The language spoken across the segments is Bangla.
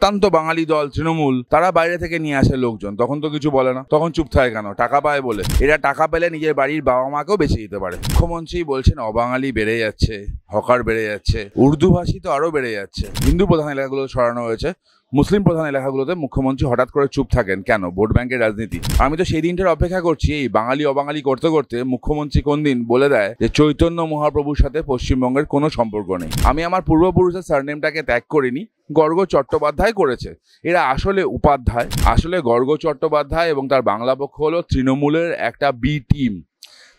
অত্যন্ত বাঙালি দল তৃণমূল তারা বাইরে থেকে নিয়ে আসে লোকজন, তখন তো কিছু বলে না, তখন চুপ থাকে কেন? টাকা পায় বলে। এরা টাকা পেলে নিজের বাড়ির বাবা মাকেও বেঁচে দিতে পারে। মুখ্যমন্ত্রী বলছেন অবাঙালি বেড়ে যাচ্ছে, হকার বেড়ে যাচ্ছে, উর্দু ভাষী তো আরো বেড়ে যাচ্ছে। হিন্দু প্রধান এলাকাগুলো সরানো হয়েছে, মুসলিম প্রধান এলাকাগুলোতে মুখ্যমন্ত্রী হঠাৎ করে চুপ থাকেন কেন? ভোট ব্যাংকের রাজনীতি। আমি তো সেই দিনটার অপেক্ষা করছি, এই বাঙালি অবাঙালি করতে করতে মুখ্যমন্ত্রী কোন দিন বলে দেয় যে চৈতন্য মহাপ্রভুর সাথে পশ্চিমবঙ্গের কোনো সম্পর্ক নেই। আমি আমার পূর্বপুরুষের সারনেমটাকে ত্যাগ করিনি, গর্গ চট্টোপাধ্যায় করেছে। এরা আসলে উপাধ্যায়, আসলে গর্গ চট্টোপাধ্যায় এবং তার বাংলা পক্ষ হলো তৃণমূলের একটা বি টিম।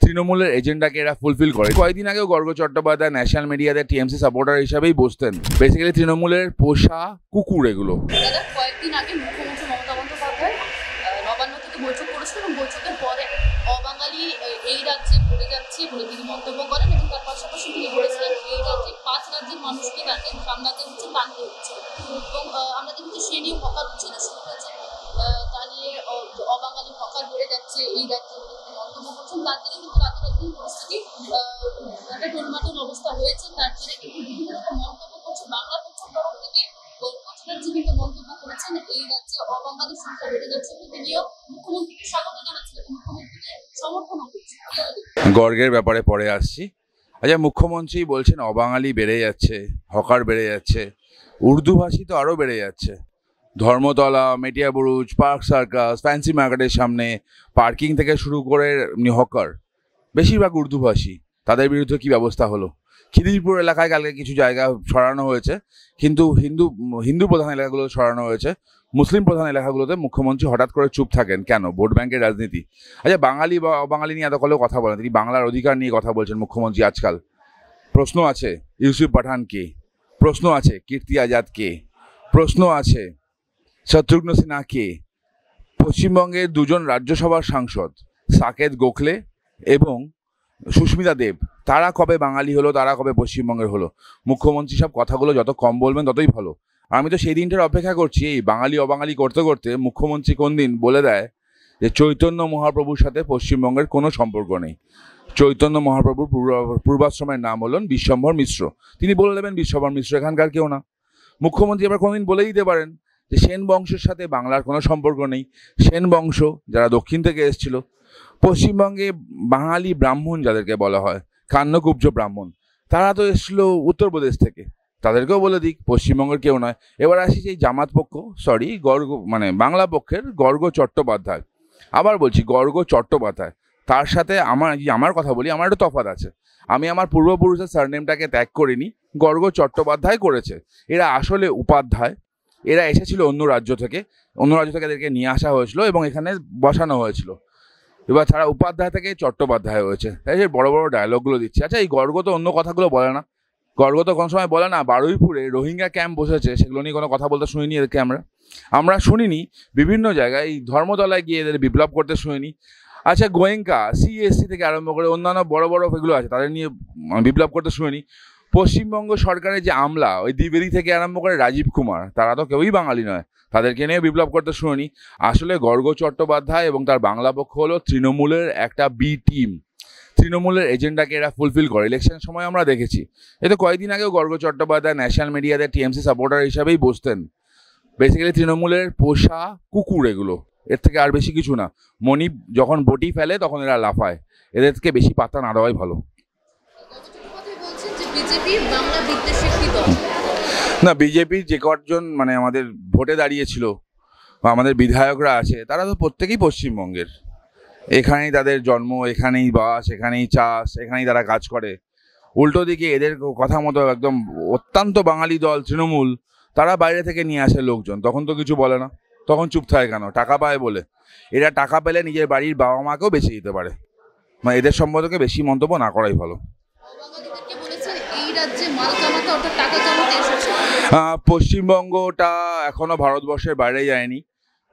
তৃণমূলের এজেন্ডাকে এরা ফুলফিল করে। কয়েকদিন আগেও গর্গ চট্টোপাধ্যায় ন্যাশনাল মিডিয়াতে টিএমসি সাপোর্টার হিসাবেই বসতেন। বেসিক্যালি তৃণমূলের পোষা কুকুর এগুলো। কয়েকদিন আগে মুখ্যমন্ত্রী মমতা বন্দ্যোপাধ্যায় নবান্ন থেকে বৈঠক করেছেন এবং বৈঠকের পরে অবাঙালি এই রাজ্যে পড়ে যাচ্ছে বলে তিনি মন্তব্য করেন এবং তার পাশাপাশি তিনি বলেছিলেন এই রাজ্যে 5 রাজ্যের মানুষকে তাদের সামলাতে হচ্ছে, টানতে হচ্ছে এবং আমরা দেখছি সে নিয়ে হকার উচ্ছেদ শুরু হয়েছে। তা নিয়ে অবাঙালি হকার বেড়ে যাচ্ছে এই রাজ্যে বলে তিনি মন্তব্য করছেন। তার জন্য কিন্তু রাজ্যের পরিস্থিতি একটা টোলমাটোল অবস্থা হয়েছে। তার জন্য কিন্তু বিভিন্ন রকম মন্তব্য করছে বাংলা পক্ষের তরফ থেকে। মন্তব্য করেছেন এই রাজ্যে অবাঙালির সংখ্যা বেড়ে যাচ্ছে, তিনিও মুখ্যমন্ত্রীকে স্বাগত জানাচ্ছিলেন, মুখ্যমন্ত্রীকে সমর্থনও করছেন। গর্গের ব্যাপারে পরে আসছি। আচ্ছা, মুখ্যমন্ত্রী বলছেন অবাঙালি বেড়ে যাচ্ছে, হকার বেড়ে যাচ্ছে, উর্দু ভাষী তো আরও বেড়ে যাচ্ছে। Dharmatala, Metiabruz, park circus, fancy মার্কেটের সামনে পার্কিং থেকে শুরু করে হকার বেশিরভাগ উর্দু ভাষী। তাদের বিরুদ্ধে কি ব্যবস্থা হলো? খিদিরপুর এলাকায় কালকে কিছু জায়গা সরানো হয়েছে, কিন্তু হিন্দু প্রধান এলাকাগুলো সরানো হয়েছে। মুসলিম প্রধান এলাকাগুলোতে মুখ্যমন্ত্রী হঠাৎ করে চুপ থাকেন কেন? ভোট ব্যাংকের রাজনীতি। আচ্ছা, বাঙালি বা অবাঙালি নিয়ে এতকালেও কথা বলেন, তিনি বাংলার অধিকার নিয়ে কথা বলছেন মুখ্যমন্ত্রী আজকাল। প্রশ্ন আছে ইউসুফ পাঠান কে, প্রশ্ন আছে কীর্তি আজাদ কে, প্রশ্ন আছে শত্রুঘ্ন সিনহা কে। পশ্চিমবঙ্গের 2 জন রাজ্যসভার সাংসদ সাকেত গোখলে এবং সুস্মিতা দেব, তারা কবে বাঙালি হলো, তারা কবে পশ্চিমবঙ্গের হলো? মুখ্যমন্ত্রী সব কথাগুলো যত কম বলবেন ততই ভালো। আমি তো সেই দিনটার অপেক্ষা করছি, এই বাঙালি অবাঙালি করতে করতে মুখ্যমন্ত্রী কোন দিন বলে দেয় যে চৈতন্য মহাপ্রভুর সাথে পশ্চিমবঙ্গের কোনো সম্পর্ক নেই। চৈতন্য মহাপ্রভুর পূর্বাশ্রমের নাম হলেন বিশ্বম্ভর মিশ্র। তিনি বলে দেবেন বিশ্বম্ভর মিশ্র এখানকার কেউ না। মুখ্যমন্ত্রী আবার কোনোদিন বলে দিতে পারেন যে সেন বংশের সাথে বাংলার কোনো সম্পর্ক নেই। সেন বংশ যারা দক্ষিণ থেকে এসেছিল, পশ্চিমবঙ্গে বাঙালি ব্রাহ্মণ যাদেরকে বলা হয় কান্নকুব্জ ব্রাহ্মণ, তারা তো এসেছিলো উত্তরপ্রদেশ থেকে, তাদেরকেও বলে দিক পশ্চিমবঙ্গের কেউ নয়। এবার আসি সেই জামাত পক্ষ, গর্গ বাংলা পক্ষের গর্গ চট্টোপাধ্যায়। আবার বলছি গর্গ চট্টোপাধ্যায়, তার সাথে আমার কথা বলি, আমার একটু তফাৎ আছে। আমি আমার পূর্বপুরুষের সারনেমটাকে ত্যাগ করিনি, গর্গ চট্টোপাধ্যায় করেছে। এরা আসলে উপাধ্যায়, এরা এসেছিল অন্য রাজ্য থেকে এদেরকে নিয়ে আসা হয়েছিল এবং এখানে বসানো হয়েছিল। এবার তারা উপাধ্যায় থেকে চট্টোপাধ্যায় হয়েছে, তাই সেই বড় বড় ডায়লগগুলো দিচ্ছে। আচ্ছা, এই গর্গ তো অন্য কথাগুলো বলে না, গর্গ তো কোনো সময় বলে না বারুইপুরে রোহিঙ্গা ক্যাম্প বসেছে, সেগুলো নিয়ে কোনো কথা বলতে শুনিনি এদেরকে। আমরা শুনিনি বিভিন্ন জায়গায় এই ধর্মতলায় গিয়ে এদের বিপ্লব করতে শুনিনি। আচ্ছা, গোয়েঙ্কা, সিএসসি থেকে আরম্ভ করে অন্যান্য বড় বড় এগুলো আছে, তাদের নিয়ে বিপ্লব করতে শুনিনি। পশ্চিমবঙ্গ সরকারের যে আমলা, ওই দ্বিবেদী থেকে আরম্ভ করে রাজীব কুমার, তারা তো কেউই বাঙালি নয়, তাদেরকে নিয়ে বিপ্লব করতে শুনিনি। আসলে গর্গ চট্টোপাধ্যায় এবং তার বাংলা পক্ষ হলো তৃণমূলের একটা বি টিম। তৃণমূলের এজেন্ডাকে এরা ফুলফিল করে। ইলেকশনের সময় আমরা দেখেছি, এই তো কয়েকদিন আগেও গর্গ চট্টোপাধ্যায় ন্যাশনাল মিডিয়াতে টিএমসি সাপোর্টার হিসাবেই বসতেন। বেসিক্যালি তৃণমূলের পোষা কুকুর এগুলো, এর থেকে আর বেশি কিছু না। মনি যখন বটি ফেলে তখন এরা লাফায়, এদেরকে বেশি পাত্তা না দেওয়াই ভালো। না, বিজেপির যে কজন আমাদের ভোটে দাঁড়িয়েছিল বা আমাদের বিধায়করা আছে, তারা তো প্রত্যেকেই পশ্চিমবঙ্গের। এখানেই তাদের জন্ম, এখানেই বাস, এখানেই চাষ, এখানেই তারা কাজ করে। উল্টো দিকে এদের কথা মতো একদম অত্যন্ত বাঙালি দল তৃণমূল, তারা বাইরে থেকে নিয়ে আসে লোকজন, তখন তো কিছু বলে না, তখন চুপ থাকে কেন? টাকা পায় বলে। এরা টাকা পেলে নিজের বাড়ির বাবা মাকেও বেঁচে দিতে পারে। এদের সম্পর্কে বেশি মন্তব্য না করাই ভালো। পশ্চিমবঙ্গটা এখনো ভারতবর্ষের বাইরে যায়নি।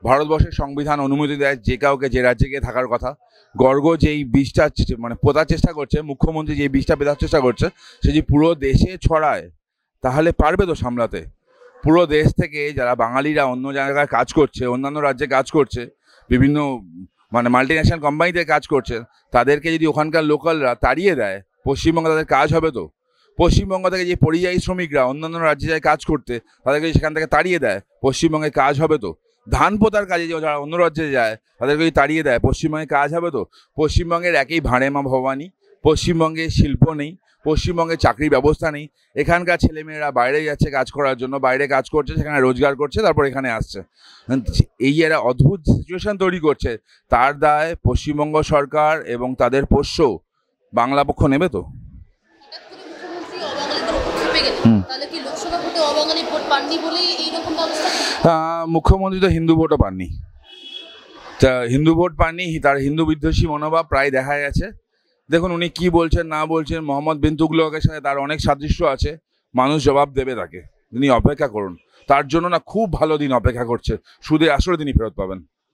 ভারতবর্ষের সংবিধান অনুমতি দেয় যে কাউকে যে রাজ্যে গিয়ে থাকার কথা। গর্গ যেই বিষটা পোতার চেষ্টা করছে, মুখ্যমন্ত্রী যেই বিষটা পেতার চেষ্টা করছে, সে যে পুরো দেশে ছড়ায় তাহলে পারবে তো সামলাতে? পুরো দেশ থেকে যারা বাঙালিরা অন্য জায়গায় কাজ করছে, অন্যান্য রাজ্যে কাজ করছে, বিভিন্ন মাল্টি ন্যাশনাল কোম্পানিতে কাজ করছে, তাদেরকে যদি ওখানকার লোকালরা তাড়িয়ে দেয়, পশ্চিমবঙ্গে তাদের কাজ হবে তো? পশ্চিমবঙ্গ থেকে যে পরিযায়ী শ্রমিকরা অন্যান্য রাজ্যে যায় কাজ করতে, তাদেরকে সেখান থেকে তাড়িয়ে দেয়, পশ্চিমবঙ্গে কাজ হবে তো? ধান পোতার কাজে যারা অন্য রাজ্যে যায় তাদেরকে যদি তাড়িয়ে দেয়, পশ্চিমবঙ্গে কাজ হবে তো? পশ্চিমবঙ্গের একই ভাঁড়ে মা ভবানী, পশ্চিমবঙ্গে শিল্প নেই, পশ্চিমবঙ্গে চাকরির ব্যবস্থা নেই। এখানকার ছেলেমেয়েরা বাইরে যাচ্ছে কাজ করার জন্য, বাইরে কাজ করছে, সেখানে রোজগার করছে, তারপর এখানে আসছে। এই এরা অদ্ভুত সিচুয়েশন তৈরি করছে, তার দায় পশ্চিমবঙ্গ সরকার এবং তাদের পোষ্য বাংলা পক্ষ নেবে তো? হঠাৎ করে মুখ্যমন্ত্রী অবাঙালিদের উপর চেপে গেলেন, তাহলে কি লোকসভা ভোটে অবাঙালি ভোট পাননি বলেই এইরকম ব্যবস্থা? মুখ্যমন্ত্রী তো হিন্দু ভোটও পাননি। তা হিন্দু ভোট পাননি, তার হিন্দু বিদ্বেষী মনোভাব প্রায় দেখা গেছে। দেখুন উনি কি বলছেন না বলছেন, মোহাম্মদ বিন তুগলকের সাথে তার অনেক সাদৃশ্য আছে, মানুষ জবাব দেবে তাকে। তিনি অপেক্ষা করুন, তার জন্য না খুব ভালো দিন অপেক্ষা করছে, সুদে আসলে তিনি ফেরত পাবেন।